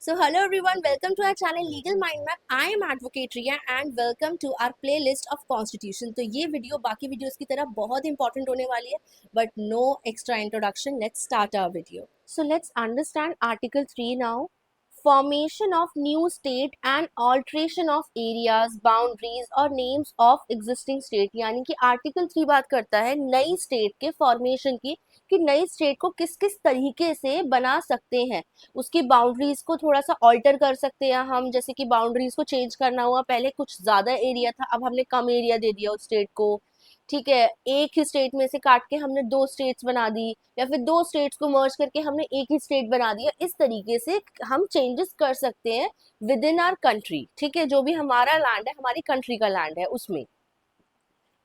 So hello everyone, welcome to our channel Legal Mind Map. I am Advocate Riya and welcome to our playlist of Constitution. तो ये video बाकी videos की तरह बहुत important होने वाली है, but no extra introduction. Let's start our video. So let's understand Article 3 now. Formation of new state and alteration of areas, boundaries और names of existing state. यानी कि आर्टिकल 3 बात करता है नई स्टेट के फॉर्मेशन की, कि नई स्टेट को किस किस तरीके से बना सकते हैं, उसकी बाउंड्रीज को थोड़ा सा ऑल्टर कर सकते हैं हम, जैसे कि बाउंड्रीज को चेंज करना हुआ, पहले कुछ ज्यादा एरिया था, अब हमने कम एरिया दे दिया उस स्टेट को, ठीक है, एक ही स्टेट में से काट के हमने दो स्टेट्स बना दी, या फिर दो स्टेट्स को मर्ज करके हमने एक ही स्टेट बना दिया। इस तरीके से हम चेंजेस कर सकते हैं विद इन आवर कंट्री, ठीक है, जो भी हमारा लैंड है, हमारी कंट्री का लैंड है उसमें।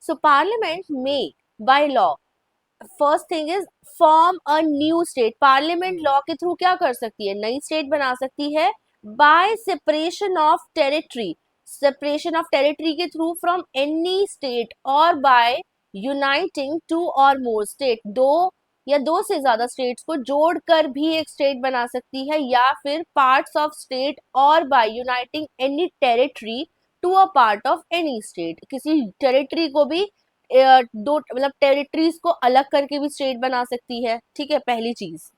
सो पार्लियामेंट में by law, first thing is form a new state. Parliament law के थ्रू क्या कर सकती है, नई स्टेट बना सकती है bye separation of territory, separation of territory के थ्रू फ्रॉम एनी स्टेट, और बाय यूनाइटिंग टू और मोर स्टेट, दो या दो से ज्यादा स्टेट्स को जोड़कर भी एक स्टेट बना सकती है, या फिर पार्ट्स ऑफ स्टेट, और by uniting any territory to a part of any state, किसी टेरिटरी को भी दो मतलब टेरिटरीज को अलग करके भी स्टेट बना सकती है, ठीक है, पहली चीज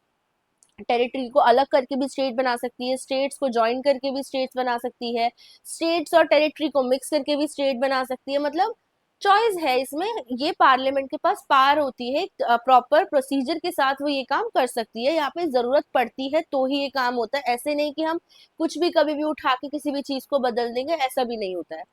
टेरिटरी को अलग करके भी स्टेट बना सकती है, स्टेट्स को ज्वाइन करके भी स्टेट्स बना सकती है, स्टेट्स और टेरिटरी को मिक्स करके भी स्टेट बना सकती है, मतलब चॉइस है इसमें, ये पार्लियामेंट के पास पावर होती है, प्रॉपर प्रोसीजर के साथ वो ये काम कर सकती है, यहाँ पे जरूरत पड़ती है तो ही ये काम होता है, ऐसे नहीं कि हम कुछ भी कभी भी उठा के किसी भी चीज को बदल देंगे, ऐसा भी नहीं होता है।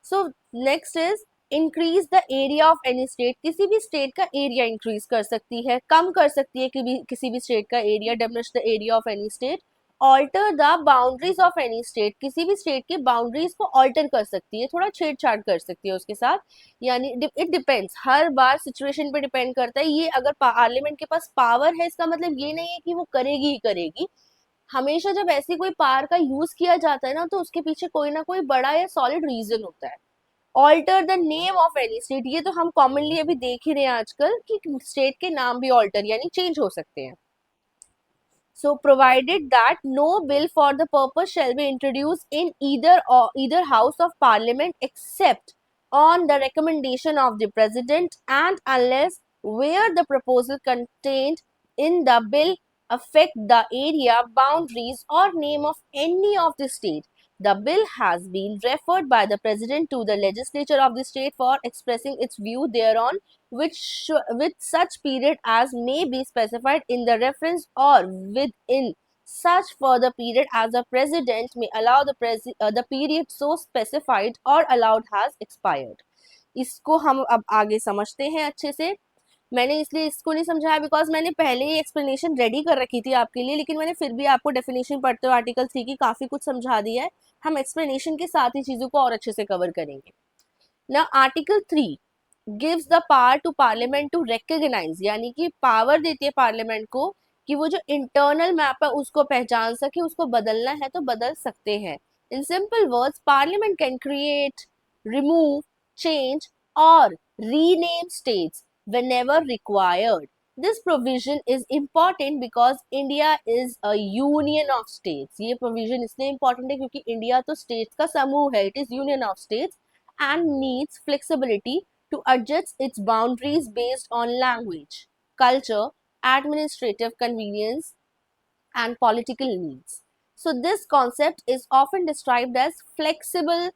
So next is increase the area of any state, किसी भी स्टेट का एरिया इंक्रीज कर सकती है, कम कर सकती है किसी भी स्टेट का area, diminish the area of any state, alter the boundaries of any state, किसी भी स्टेट के बाउंड्रीज को ऑल्टर कर सकती है, थोड़ा छेड़छाड़ कर सकती है उसके साथ, यानी it depends, her bar situation पे डिपेंड करता है। ये अगर पार्लियामेंट के पास पावर है, इसका मतलब ये नहीं है कि वो करेगी ही करेगी, हमेशा जब ऐसी कोई पावर का यूज किया जाता है ना, तो उसके पीछे कोई ना कोई बड़ा या सॉलिड रीजन होता है। Alter the name of any state, ये तो हम कॉमनली अभी देख ही रहे हैं आजकल कि स्टेट के नाम भी ऑल्टर यानी चेंज हो सकते हैं। So provided that no bill for the purpose shall be introduced in either house of parliament except on the recommendation of the president, and unless where the proposal contained in the bill affect the area, boundaries or name of any of the state, the bill has been referred by the president to the legislature of the state for expressing its view thereon, with such period as may be specified in the reference, or within such further period as the president may allow the period so specified or allowed has expired. इसको हम अब आगे समझते हैं अच्छे से। मैंने इसलिए इसको नहीं समझाया बिकॉज मैंने पहले ही एक्सप्लेनेशन रेडी कर रखी थी आपके लिए, लेकिन मैंने फिर भी आपको डेफिनेशन पढ़ते हुए आर्टिकल 3 की काफी कुछ समझा दिया है, हम एक्सप्लेनेशन के साथ ही चीजों को और अच्छे से कवर करेंगे ना। Article 3 gives the power to parliament to recognise, यानी कि पावर देती है पार्लियामेंट को कि वो जो इंटरनल मैप है उसको पहचान सके, उसको बदलना है तो बदल सकते हैं। In simple words, parliament can create, remove, change और rename states whenever required. This provision is important because India is a union of states. ये provision इसलिए important है क्योंकि इंडिया तो states का समूह है, it is union of states and needs flexibility to adjust its boundaries based on language, culture, administrative convenience and political needs. So this concept is often described as flexible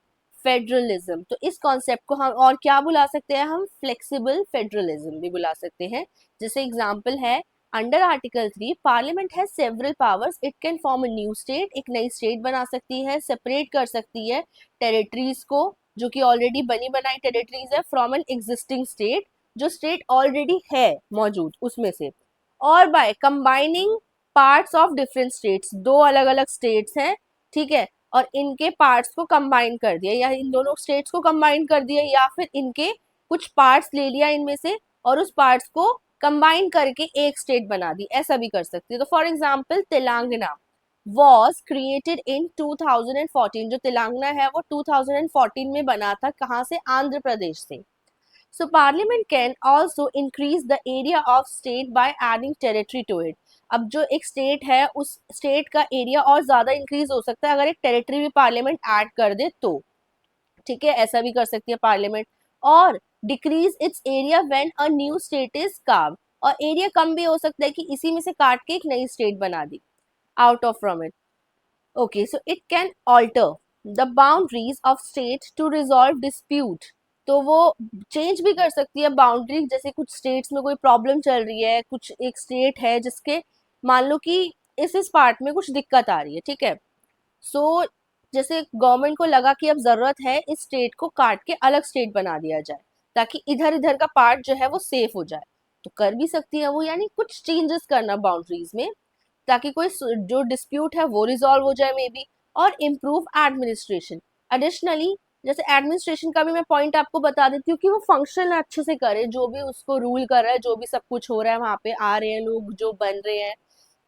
federalism. तो इस concept को हम और क्या बुला सकते हैं, हम फ्लेक्सिबल फेडरलिज्म भी बुला सकते हैं। जैसे एग्जांपल है, under article 3 parliament has several powers, it can form a new state, एक नई स्टेट बना सकती है, सेपरेट कर सकती है टेरिटरीज को जो कि ऑलरेडी बनी बनाई टेरिटरीज है फ्रॉम एन एग्जिस्टिंग स्टेट, जो स्टेट ऑलरेडी है मौजूद उसमें से, और by combining parts of different states, दो अलग अलग स्टेट्स हैं, ठीक है, और इनके पार्ट्स को कंबाइन कर दिया, या इन दोनों स्टेट्स को कंबाइन कर दिया, या फिर इनके कुछ पार्ट्स ले लिया इनमें से और उस पार्ट्स को कंबाइन करके एक स्टेट बना दी, ऐसा भी कर सकती है। तो for example Telangana was created in 2014, जो तेलंगाना है वो 2014 में बना था, कहाँ से, आंध्र प्रदेश से। So parliament can also increase the area of state by adding territory to it. अब जो एक स्टेट है उस स्टेट का एरिया और ज्यादा इंक्रीज हो सकता है अगर एक टेरिटरी भी पार्लियामेंट ऐड कर दे तो, ठीक है, ऐसा भी कर सकती है पार्लियामेंट। और decrease its area when a new state is carved, और एरिया कम भी हो सकता है कि इसी में से काट के एक नई स्टेट बना दी out of from it. Okay, so it can alter the boundaries of state to resolve dispute, तो वो चेंज भी कर सकती है बाउंड्री, जैसे कुछ स्टेट्स में कोई प्रॉब्लम चल रही है, कुछ एक स्टेट है जिसके मान लो कि इस पार्ट में कुछ दिक्कत आ रही है, ठीक है, सो जैसे गवर्नमेंट को लगा कि अब जरूरत है इस स्टेट को काट के अलग स्टेट बना दिया जाए ताकि इधर इधर का पार्ट जो है वो सेफ हो जाए, तो कर भी सकती है वो, यानी कुछ चेंजेस करना बाउंड्रीज में ताकि कोई जो डिस्प्यूट है वो रिजॉल्व हो जाए मे बी। और इम्प्रूव एडमिनिस्ट्रेशन, एडिशनली जैसे एडमिनिस्ट्रेशन का भी मैं पॉइंट आपको बता देती हूँ कि वो फंक्शन अच्छे से करे, जो भी उसको रूल कर रहा है, जो भी सब कुछ हो रहा है वहां पे आ रहे हैं लोग जो बन रहे हैं,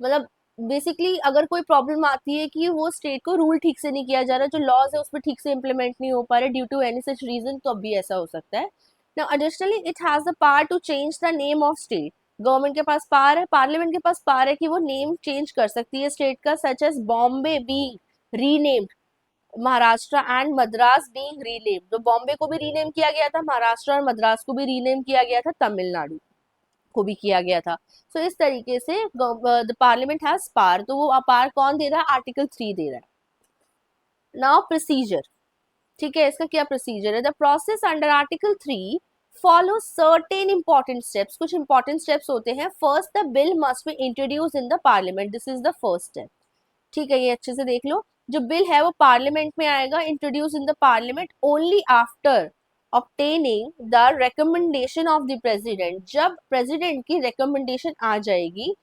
मतलब बेसिकली अगर कोई प्रॉब्लम आती है कि वो स्टेट को रूल ठीक से नहीं किया जा रहा, जो लॉज है उस पर ठीक से इम्प्लीमेंट नहीं हो पा रहे due to any such reason, तो अब भी ऐसा हो सकता है। Now additionally it has the power to change the name of state, government के पास पावर है, पार्लियामेंट के पास पावर है कि वो नेम चेंज कर सकती है स्टेट का, such as Bombay being renamed Maharashtra and Madras being renamed, तो बॉम्बे को भी रीनेम किया गया था, महाराष्ट्र और मद्रास को भी रीनेम किया गया था, तमिलनाडु को भी किया गया था। सो इस तरीके से द पार्लियामेंट हैज पावर, तो वो पावर कौन दे रहा है, आर्टिकल 3 दे रहा है। नाउ प्रोसीजर, ठीक है, इसका क्या प्रोसीजर है, the process under article 3 follow certain important steps, कुछ इंपॉर्टेंट स्टेप्स होते हैं। First, the bill must be introduce in the parliament, this is the first step, ठीक है, ये अच्छे से देख लो, जो बिल है वो पार्लियामेंट में आएगा, introduce in the parliament only after obtaining the recommendation of the president, जब प्रेसिडेंट की रिकमेंडेशन आ जाएगी,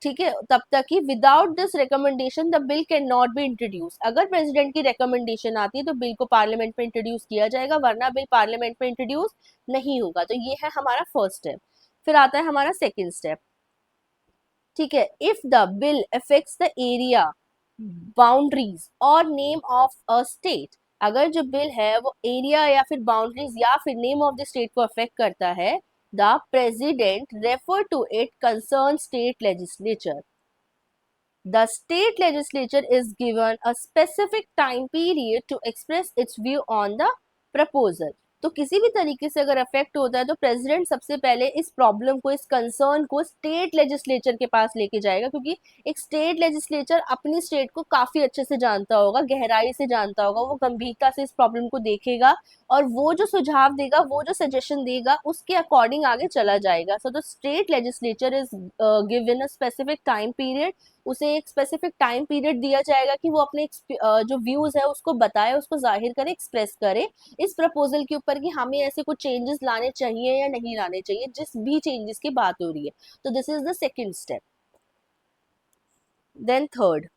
ठीक है, तब तक ही without this recommendation the bill can not be introduce, अगर प्रेसिडेंट की रिकमेंडेशन आती है तो बिल को पार्लियामेंट में इंट्रोड्यूस किया जाएगा, वरना बिल पार्लियामेंट में इंट्रोड्यूस नहीं होगा। तो ये है हमारा फर्स्ट स्टेप। फिर आता है हमारा सेकेंड स्टेप, ठीक है, if the bill affects the area boundaries और नेम ऑफ अ स्टेट, अगर जो बिल है वो एरिया या फिर बाउंड्रीज या फिर नेम ऑफ द स्टेट को अफेक्ट करता है, the president refer to it concern state legislature, the state legislature is given a specific time period to express its view on the proposal, तो किसी भी तरीके से अगर अफेक्ट होता है तो प्रेसिडेंट सबसे पहले इस प्रॉब्लम को, इस कंसर्न को स्टेट लेजिस्लेचर के पास लेके जाएगा, क्योंकि एक स्टेट लेजिस्लेचर अपनी स्टेट को काफी अच्छे से जानता होगा, गहराई से जानता होगा, वो गंभीरता से इस प्रॉब्लम को देखेगा और वो जो सुझाव देगा, वो जो सजेशन देगा उसके अकॉर्डिंग आगे चला जाएगा। So the state legislature is given a specific time period, उसे एक स्पेसिफिक टाइम पीरियड दिया जाएगा कि वो अपने जो व्यूज है उसको बताए, उसको जाहिर करे, एक्सप्रेस करे इस प्रपोजल के ऊपर कि हमें ऐसे कुछ चेंजेस लाने चाहिए या नहीं लाने चाहिए, जिस भी चेंजेस की बात हो रही है। तो this is the second step. Then third,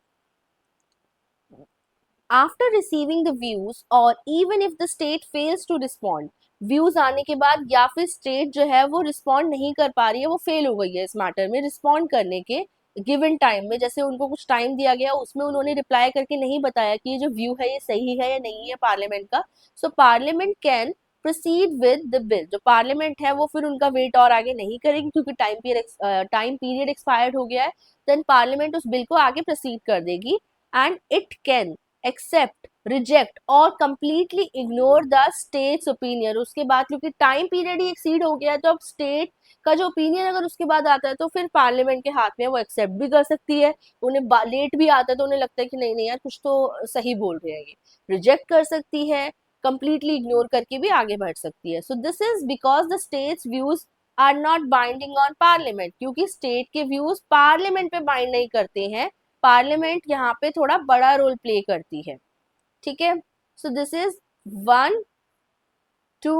after receiving the views और even if the state fails to respond, views आने के बाद या फिर स्टेट जो है वो रिस्पॉन्ड नहीं कर पा रही है, वो फेल हो गई है इस मैटर में रिस्पॉन्ड करने के गिवन टाइम में, जैसे उनको कुछ टाइम दिया गया उसमें उन्होंने रिप्लाई करके नहीं बताया कि ये जो व्यू है ये सही है या नहीं है पार्लियामेंट का, so parliament can proceed with the bill, जो पार्लियामेंट है वो फिर उनका वेट और आगे नहीं करेगी क्योंकि टाइम पीरियड एक्सपायर्ड हो गया है, देन पार्लियामेंट उस बिल को आगे प्रोसीड कर देगी and it can accept, reject और completely ignore the state's opinion, उसके बाद क्योंकि टाइम पीरियड ही एक्सीड हो गया है तो अब स्टेट का जो ओपिनियन अगर उसके बाद आता है तो फिर पार्लियामेंट के हाथ में वो एक्सेप्ट भी कर सकती है, उन्हें लेट भी आता है तो उन्हें लगता है कि नहीं नहीं यार कुछ तो सही बोल रहे हैं ये, रिजेक्ट कर सकती है, कंप्लीटली इग्नोर करके भी आगे बढ़ सकती है। So this is because the states views are not binding on parliament, क्योंकि स्टेट के व्यूज पार्लियामेंट पे बाइंड नहीं करते हैं, पार्लियामेंट यहाँ पे थोड़ा बड़ा रोल प्ले करती है, ठीक है। सो दिस इज 1 2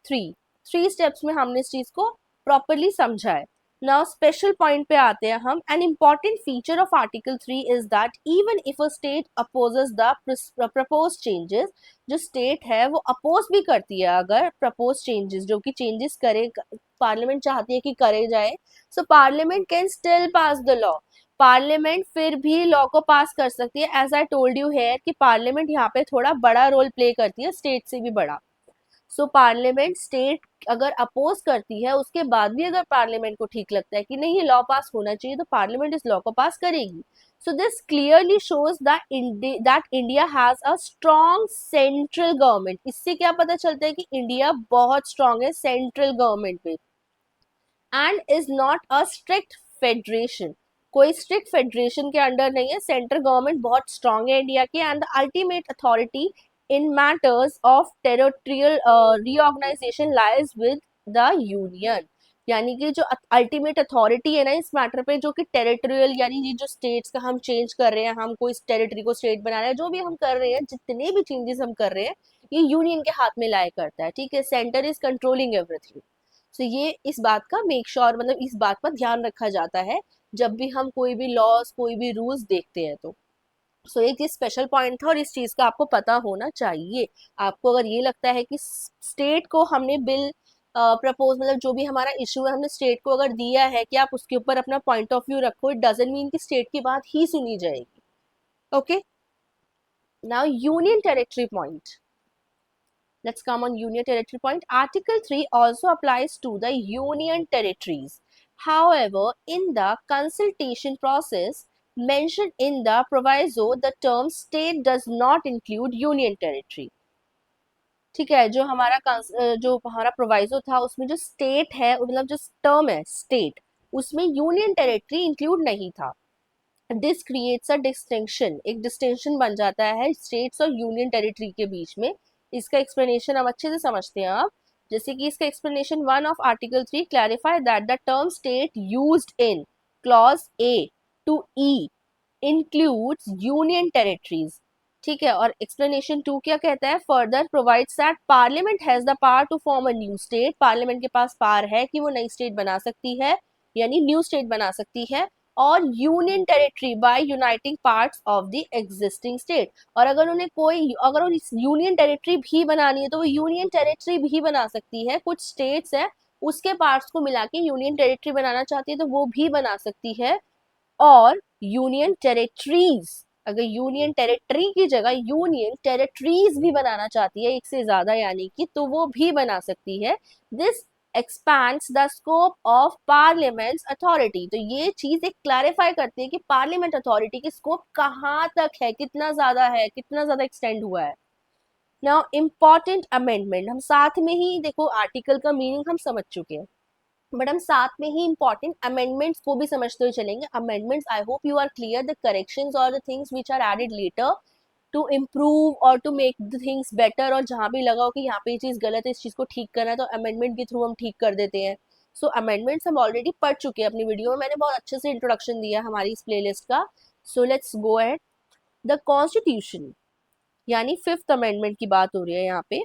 3, 3 स्टेप्स में हमने इस चीज को प्रॉपरली समझा है। नाउ स्पेशल पॉइंट पे आते हैं हम, an important feature of article 3 is that even if a state opposes the propose changes, जो स्टेट है वो अपोज भी करती है अगर प्रपोज चेंजेस, जो कि चेंजेस करे पार्लियामेंट चाहती है कि करे जाए, so parliament can still pass the law, parliament फिर भी लॉ को पास कर सकती है। एज आई टोल्ड यू है कि पार्लियामेंट यहाँ पे थोड़ा बड़ा रोल प्ले करती है, स्टेट से भी बड़ा। सो पार्लियामेंट स्टेट अगर अपोज करती है, उसके बाद भी अगर पार्लियामेंट को ठीक लगता है कि नहीं ये लॉ पास होना चाहिए, तो पार्लियामेंट इस लॉ को पास करेगी. So this clearly shows that India has a strong central government. इससे क्या पता चलता है कि इंडिया बहुत स्ट्रॉन्ग है सेंट्रल गवर्नमेंट पे. And is not a strict federation. कोई स्ट्रिक्ट फेडरेशन के अंडर नहीं है. सेंट्रल गवर्नमेंट बहुत स्ट्रांग है इंडिया की. And the ultimate authority in matters of territorial reorganisation lies with the union. यानी कि जो अल्टीमेट अथॉरिटी है ना इस मैटर पे, जो कि टेरिटोरियल यानी ये जो स्टेट्स का हम चेंज कर रहे हैं, हम कोई टेरिटरी को स्टेट बना रहे हैं, जो भी हम कर रहे हैं, जितने भी चेंजेस हम कर रहे हैं, ये यूनियन के हाथ में लाया करता है. ठीक है, सेंटर इज कंट्रोलिंग एवरीथिंग. सो ये इस बात का मेक श्योर मतलब इस बात पर ध्यान रखा जाता है जब भी हम कोई भी लॉज कोई भी रूल्स देखते हैं. तो सो एक ये स्पेशल पॉइंट था और इस चीज का आपको पता होना चाहिए. आपको अगर ये लगता है कि स्टेट को हमने बिल प्रपोज मतलब जो भी हमारा इशू है हमने स्टेट को अगर दिया है कि आप उसके ऊपर अपना पॉइंट ऑफ व्यू रखो, इट डजंट मीन कि स्टेट की बात ही सुनी जाएगी. Okay, now union territory point. Let's come on Union Territory point. Article 3 also applies to the Union Territories. However, in the consultation process mentioned in the proviso, the term state does not include Union Territory. ठीक है, जो हमारा proviso था उसमें जो state है मतलब जो टर्म है स्टेट, उसमें यूनियन टेरिटरी इंक्लूड नहीं था. This creates a distinction. एक डिस्टिंक्शन बन जाता है स्टेट्स और यूनियन टेरिटरी के बीच में. इसका एक्सप्लेनेशन हम अच्छे से समझते हैं आप. जैसे कि इसका explanation 1 of article 3 clarify that the term state used in clause A to E includes union territories. ठीक है, और एक्सप्लेनेशन 2 क्या कहता है, further provides that parliament has the power to form a new state. Parliament के पास power है कि वो नई स्टेट बना सकती है यानी न्यू स्टेट बना सकती है, और union territory by uniting parts of the existing state. और अगर उन्हें कोई अगर यूनियन टेरिटरी भी बनानी है तो वो यूनियन टेरिटरी भी बना सकती है. कुछ स्टेट्स है उसके पार्ट्स को मिला के यूनियन टेरिटरी बनाना चाहती है तो वो भी बना सकती है. और यूनियन टेरिटरीज, अगर यूनियन टेरिटरी की जगह यूनियन टेरिटरीज भी बनाना चाहती है एक से ज्यादा यानी कि, तो वो भी बना सकती है. This expands the scope of parliament authority. तो ये चीज एक क्लैरिफाई करती है कि पार्लियामेंट अथॉरिटी की स्कोप कहाँ तक है, कितना ज्यादा एक्सटेंड हुआ है. Now important amendment. हम साथ में ही देखो आर्टिकल का मीनिंग हम समझ चुके हैं, बट हम साथ में ही इंपॉर्टेंट अमेंडमेंट्स को भी समझते हुए चलेंगे. Amendments, I hope you are clear, the corrections और the things which are added later to improve और to make the things better. और जहां भी लगा हो कि यहाँ पे ये चीज गलत है इस चीज को ठीक करना है तो अमेंडमेंट के थ्रू हम ठीक कर देते हैं. सो अमेंडमेंट्स हम ऑलरेडी पढ़ चुके हैं अपनी वीडियो में, मैंने बहुत अच्छे से इंट्रोडक्शन दिया हमारी इस प्लेलिस्ट का. So let's go at the constitution यानी फिफ्थ अमेंडमेंट की बात हो रही है यहाँ पे.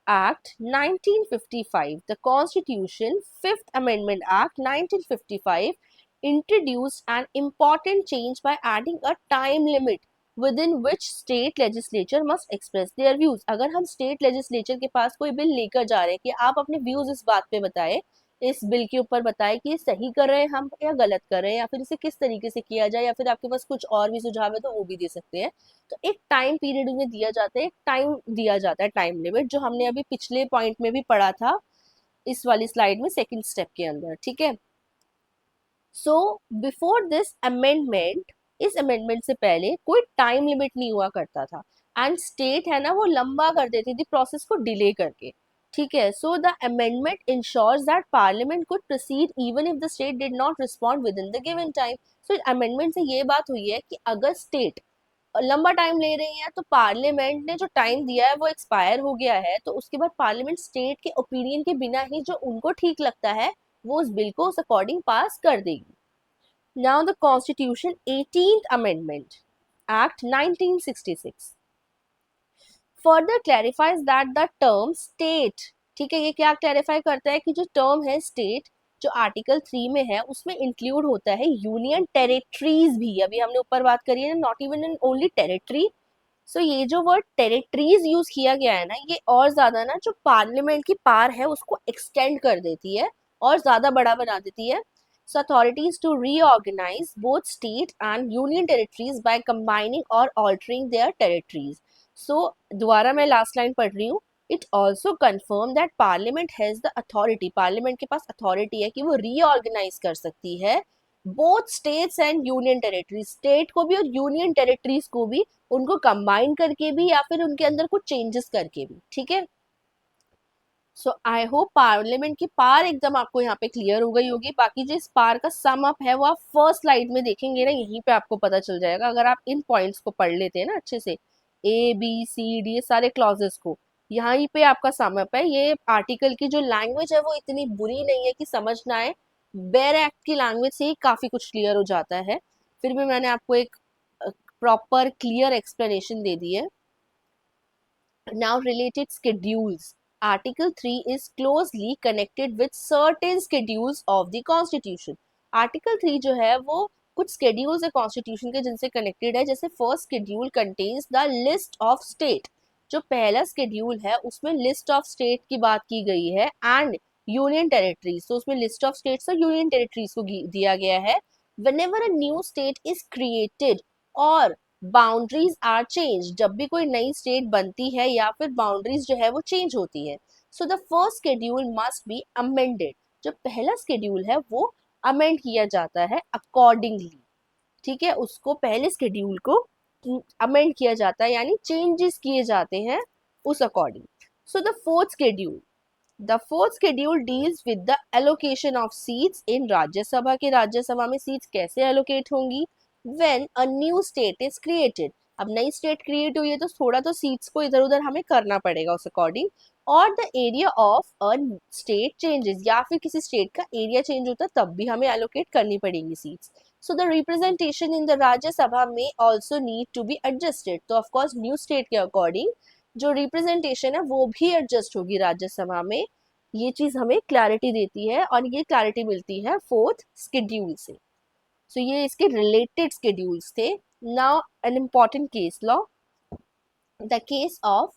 Act 1955, the Constitution Fifth Amendment Act 1955 introduced an important change by adding a time limit within which state legislature must express their views. अगर हम state legislature के पास कोई बिल लेकर जा रहे हैं कि आप अपने views इस बात पे बताएं, इस बिल के ऊपर बताएं कि सही कर रहे हैं हम या गलत कर रहे हैं या फिर इसे किस तरीके से किया जाए, या फिर आपके पास कुछ और भी सुझाव है तो वो भी दे सकते हैं. तो एक टाइम पीरियड उन्हें दिया जाता है, एक टाइम दिया जाता है, टाइम लिमिट, जो हमने अभी पिछले पॉइंट में भी पढ़ा था इस वाली स्लाइड में सेकंड स्टेप के अंदर. ठीक है, सो बिफोर दिस अमेंडमेंट, इस अमेंडमेंट से पहले कोई टाइम लिमिट नहीं हुआ करता था एंड स्टेट है ना वो लंबा कर देती थी प्रोसेस को डिले करके. ठीक है, so the amendment ensures that parliament could proceed even if the state did not respond within the given time. So amendment से ये बात हुई है कि अगर स्टेट लंबा टाइम ले रही है तो पार्लियामेंट ने जो टाइम दिया है वो एक्सपायर हो गया है, तो उसके बाद पार्लियामेंट स्टेट के ओपिनियन के बिना ही जो उनको ठीक लगता है वो उस बिल को उस अकॉर्डिंग पास कर देगी. Now the constitution 18th amendment act 1966 further clarifies that the term state. ठीक है, ये क्या क्लैरिफाई करता है कि जो टर्म है स्टेट जो आर्टिकल 3 में है उसमें इंक्लूड होता है यूनियन टेरिटरीज भी. अभी हमने ऊपर बात करी है not even in only territory. So ये जो वर्ड टेरिटरीज यूज किया गया है ना ये और ज्यादा ना जो पार्लियामेंट की पावर है उसको एक्सटेंड कर देती है और ज्यादा बड़ा बना देती है. So authorities to reorganise both state and union territories by combining और ऑल्टरिंग देयर टेरिटरीज. सो दोबारा मैं लास्ट लाइन पढ़ रही हूँ. It also confirm that parliament has the authority, parliament के पास अथॉरिटी है कि वो रीऑर्गेनाइज कर सकती है both states and union territories, state को भी और यूनियन टेरिटरीज को भी, उनको कंबाइन करके भी या फिर उनके अंदर कुछ चेंजेस करके भी, ठीक है। सो आई होप पार्लियामेंट की पार एकदम आपको यहाँ पे क्लियर हो गई होगी। बाकी जो इस पार का सम अप है वो आप फर्स्ट स्लाइड में देखेंगे ना, यहीं पे आपको पता चल जाएगा अगर आप इन पॉइंट्स को पढ़ लेते हैं ना अच्छे से, A B C D ये सारे क्लॉजेस को, यहाँ पे आपका सम अप है। ये आर्टिकल की जो लैंग्वेज है वो इतनी बुरी नहीं है कि समझ ना आए, बेयर एक्ट की लैंग्वेज से ही काफी कुछ क्लियर हो जाता है। फिर भी मैंने आपको एक प्रॉपर क्लियर एक्सप्लेनेशन दे दी है। Now related schedules. Article 3 is closely connected with certain schedules of the Constitution. Article 3 जो है वो कुछ schedules है Constitution के जिनसे connected है, जैसे first schedule contains the list of state. जो पहला schedule है उसमें list of state की बात की गई है and union territories, तो उसमें list of states और union territories को दिया गया है. Whenever a new state is created or boundaries are change, जब भी कोई नई स्टेट बनती है या फिर बाउंड्रीज जो है वो चेंज होती है, so the first schedule must be amended, जो पहला शेड्यूल है वो अमेंड किया जाता है अकॉर्डिंगली, ठीक है, उसको पहले शेड्यूल को अमेंड किया जाता है यानी चेंजेस किए जाते हैं उस according. So the fourth schedule deals with the allocation of seats in Rajya Sabha, के राज्यसभा में सीट्स कैसे एलोकेट होंगी when a new state is created, अब नई स्टेट क्रिएट हुई है तो थोड़ा तो सीट्स को इधर उधर हमें करना पड़ेगा उस अकॉर्डिंग, और the area of a state changes, या फिर किसी स्टेट का एरिया चेंज होता है तब भी हमें एलोकेट करनी पड़ेंगी seats. So the representation in the Rajya Sabha में also need to be adjusted, तो ऑफकोर्स न्यू स्टेट के अकॉर्डिंग जो रिप्रेजेंटेशन है वो भी एडजस्ट होगी राज्यसभा में। ये चीज हमें क्लैरिटी देती है और ये क्लैरिटी मिलती है फोर्थ शेड्यूल से। सो ये इसके रिलेटेड शेड्यूल्स थे। Now an important case law, the case of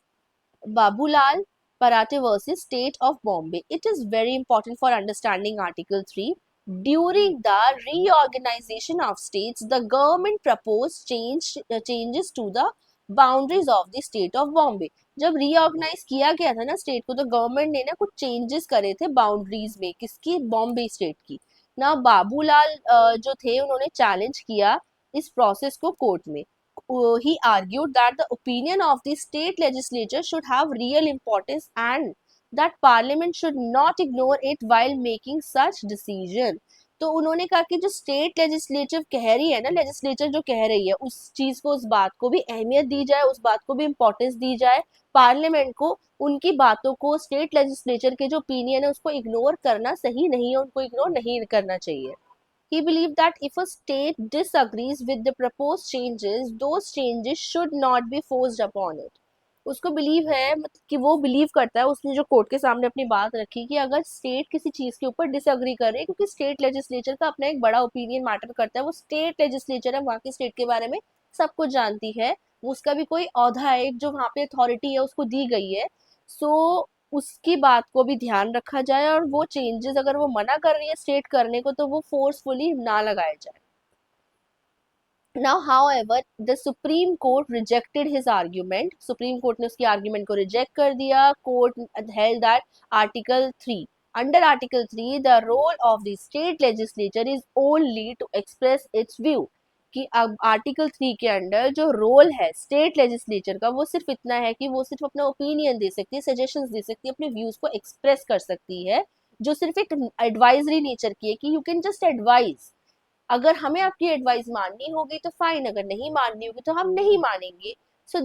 Babulal Parate versus State of Bombay. It is very important for understanding Article 3. During the reorganization of states, the government proposed changes to the boundaries of the State of Bombay. जब reorganize किया गया था ना state को, तो government ने ना कुछ चेंजेस करे थे बाउंड्रीज में, किसकी, बॉम्बे स्टेट की ना। बाबूलाल जो थे उन्होंने चैलेंज किया इस प्रोसेस को कोर्ट में। He argued that the opinion of the state legislature should have real importance and that parliament should not ignore it while making such decision. तो उन्होंने कहा कि जो स्टेट लेजिस्लेटिव कह रही है ना, लेजिस्लेचर जो कह रही है उस चीज को, उस बात को भी अहमियत दी जाए, उस बात को भी इम्पोर्टेंस दी जाए, पार्लियामेंट को उनकी बातों को, स्टेट लेजिस्लेचर के जो ओपिनियन है उसको इग्नोर करना सही नहीं है, उनको इग्नोर नहीं करना चाहिए। He believed that if a state disagrees with the proposed changes, those changes should not be forced upon it. उसको बिलीव है कि वो बिलीव करता है, उसने जो कोर्ट के सामने अपनी बात रखी कि अगर स्टेट किसी चीज के ऊपर डिसअग्री कर रही है, क्योंकि स्टेट लेजिस्लेचर का अपना एक बड़ा ओपिनियन मैटर करता है, वो स्टेट लेजिस्लेचर है, वहाँ की स्टेट के बारे में सब कुछ जानती है, उसका भी कोई औहदा है जो वहाँ पे अथॉरिटी है उसको दी गई है। सो उसकी बात को भी ध्यान रखा जाए और वो चेंजेस अगर वो मना कर रही है स्टेट करने को तो वो फोर्सफुली ना लगाए जाए। Now, however, the Supreme Court rejected his argument. Supreme Court ने उसकी argument को reject कर दिया. Court held that Article 3. Under Article 3, the role of the state legislature is only to express its view. कि अब आर्टिकल 3 के under जो role है स्टेट लेजिस्लेचर का वो सिर्फ इतना है कि वो सिर्फ अपना ओपिनियन दे सकती है, सजेशंस दे सकती है, अपने व्यूज को एक्सप्रेस कर सकती है, जो सिर्फ एक एडवाइजरी नेचर की है कि यू कैन जस्ट एडवाइज, अगर हमें आपकी एडवाइस माननी होगी तो फाइन, अगर नहीं माननी होगी तो हम नहीं मानेंगे। सो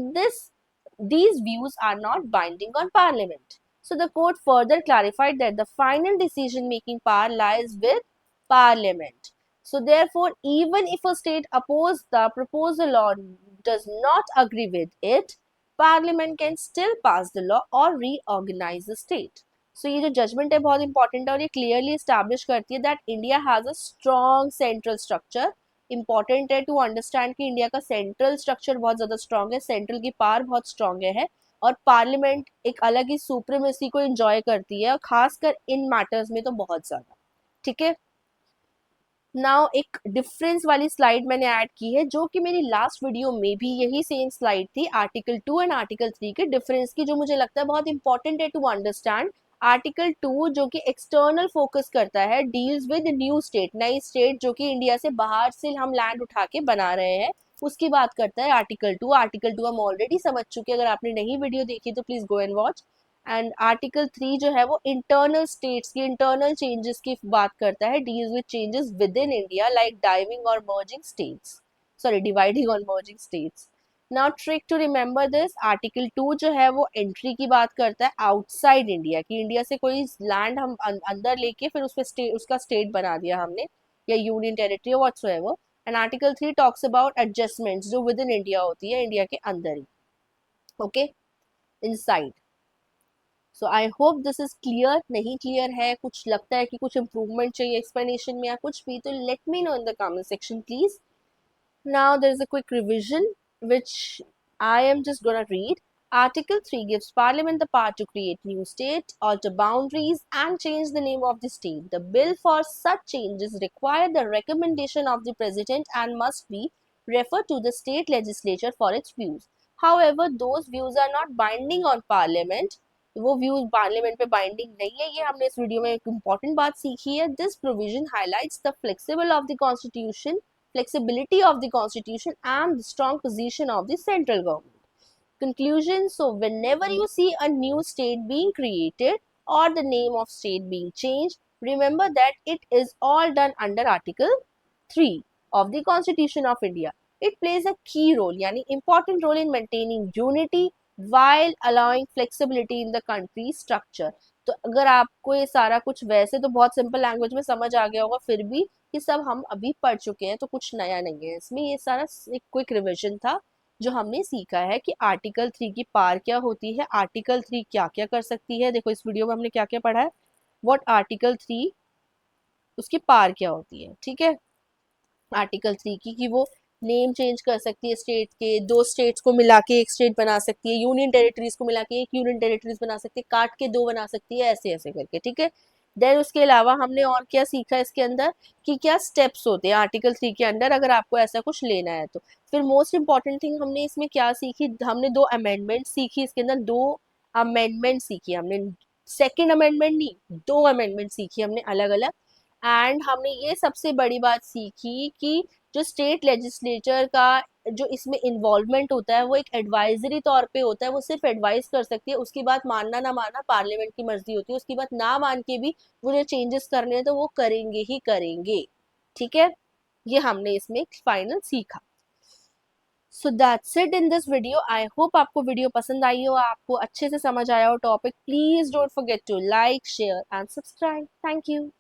these views are not binding on parliament. So the court further clarified that the final decision making power lies with parliament. So therefore, even if a state opposes the proposal or does not agree with it, parliament can still pass the law or reorganize the state. सो ये जो judgement है बहुत important है और ये clearly establish करती है that India has a strong central structure. Important है टू अंडरस्टैंड कि इंडिया का सेंट्रल स्ट्रक्चर बहुत ज़्यादा स्ट्रॉन्ग है, सेंट्रल की पावर बहुत स्ट्रॉन्ग है और पार्लियामेंट एक अलग ही सुप्रीमेसी को एंजॉय करती है और खासकर इन मैटर्स में तो बहुत ज़्यादा। ठीक है, नाउ एक डिफरेंस वाली स्लाइड मैंने ऐड की है, जो कि मेरी लास्ट वीडियो में भी यही सेम स्लाइड थी, आर्टिकल 2 एंड आर्टिकल 3 के डिफरेंस की, जो मुझे लगता है बहुत इंपॉर्टेंट है टू अंडरस्टैंड। आर्टिकल 2 जो कि एक्सटर्नल फोकस करता है, डील्स विद न्यू स्टेट, नई स्टेट जो कि इंडिया से बाहर से हम लैंड उठा के बना रहे हैं, उसकी बात करता है आर्टिकल 2। आर्टिकल 2 हम ऑलरेडी समझ चुके हैं, अगर आपने नहीं वीडियो देखी तो please go and watch. And article 3 जो है वो इंटरनल स्टेट्स की इंटरनल चेंजेस की बात करता है, deals with changes within India like diving और मर्जिंग स्टेट्स, सॉरी डिवाइडिंग और merging states. Now trick to remember this, article 2 जो है वो एंट्री की बात करता है आउटसाइड इंडिया की, इंडिया से कोई लैंड हम अंदर लेके फिर उसका स्टेट बना दिया हमने, या union territory whatsoever. And article 3 talks about adjustments जो विद इन इंडिया होती है, इंडिया के अंदर ही, okay, inside. So I hope this is clear. नहीं क्लियर है, कुछ लगता है कि कुछ इंप्रूवमेंट चाहिए एक्सप्लेनेशन में या कुछ भी, तो let me know in the comment section please. Now there is a quick revision which I am just gonna read. Article 3 gives Parliament the power to create new state, alter boundaries, and change the name of the state. The bill for such changes require the recommendation of the President and must be referred to the state legislature for its views. However, those views are not binding on Parliament. वो views parliament पे binding नहीं है, ये हमने इस video में एक important बात सीखी है। This provision highlights the flexible of the constitution flexibility of the constitution and the strong position of the central government. Conclusion, so whenever you see a new state being created or the name of state being changed, remember that it is all done under Article 3 of the Constitution of India. It plays a key role, yani important role in maintaining unity while allowing flexibility in the country's structure. तो अगर आपको ये सारा कुछ वैसे तो बहुत simple language में समझ आ गया होगा, फिर भी ये सब हम अभी पढ़ चुके हैं तो कुछ नया नहीं है इसमें, ये सारा एक क्विक रिवीजन था जो हमने सीखा है कि आर्टिकल 3 की पार क्या होती है, आर्टिकल 3 क्या क्या कर सकती है। देखो इस वीडियो में हमने क्या क्या पढ़ा है, व्हाट आर्टिकल 3, उसकी पार क्या होती है, ठीक है। आर्टिकल 3 की कि वो नेम चेंज कर सकती है स्टेट के, दो स्टेट्स को मिला के एक स्टेट बना सकती है, यूनियन टेरिटरीज को मिला के एक यूनियन टेरिटरीज बना सकती है, काट के दो बना सकती है, ऐसे ऐसे करके, ठीक है। देन उसके अलावा हमने और क्या सीखा इसके अंदर कि क्या स्टेप्स होते हैं आर्टिकल 3 के अंदर अगर आपको ऐसा कुछ लेना है तो। फिर मोस्ट इंपॉर्टेंट थिंग हमने इसमें क्या सीखी, हमने दो अमेंडमेंट सीखी इसके अंदर, दो अमेंडमेंट सीखी हमने, सेकेंड अमेंडमेंट नहीं, दो अमेंडमेंट सीखी हमने अलग अलग। एंड हमने ये सबसे बड़ी बात सीखी कि जो स्टेट लेजिस्लेचर का जो इसमें इन्वॉल्वमेंट होता है वो एक एडवाइजरी तौर पे होता है, वो सिर्फ एडवाइस कर सकती है, उसकी बात मानना ना मानना पार्लियामेंट की मर्जी होती है, उसकी बात ना मान के भी वो जो चेंजेस करने हैं तो वो करेंगे ही करेंगे, ठीक है। ये हमने इसमें फाइनल सीखा। So that's it in this video. I hope आपको वीडियो पसंद आई हो, आपको अच्छे से समझ आया हो topic. Please don't forget to like share and subscribe. Thank you.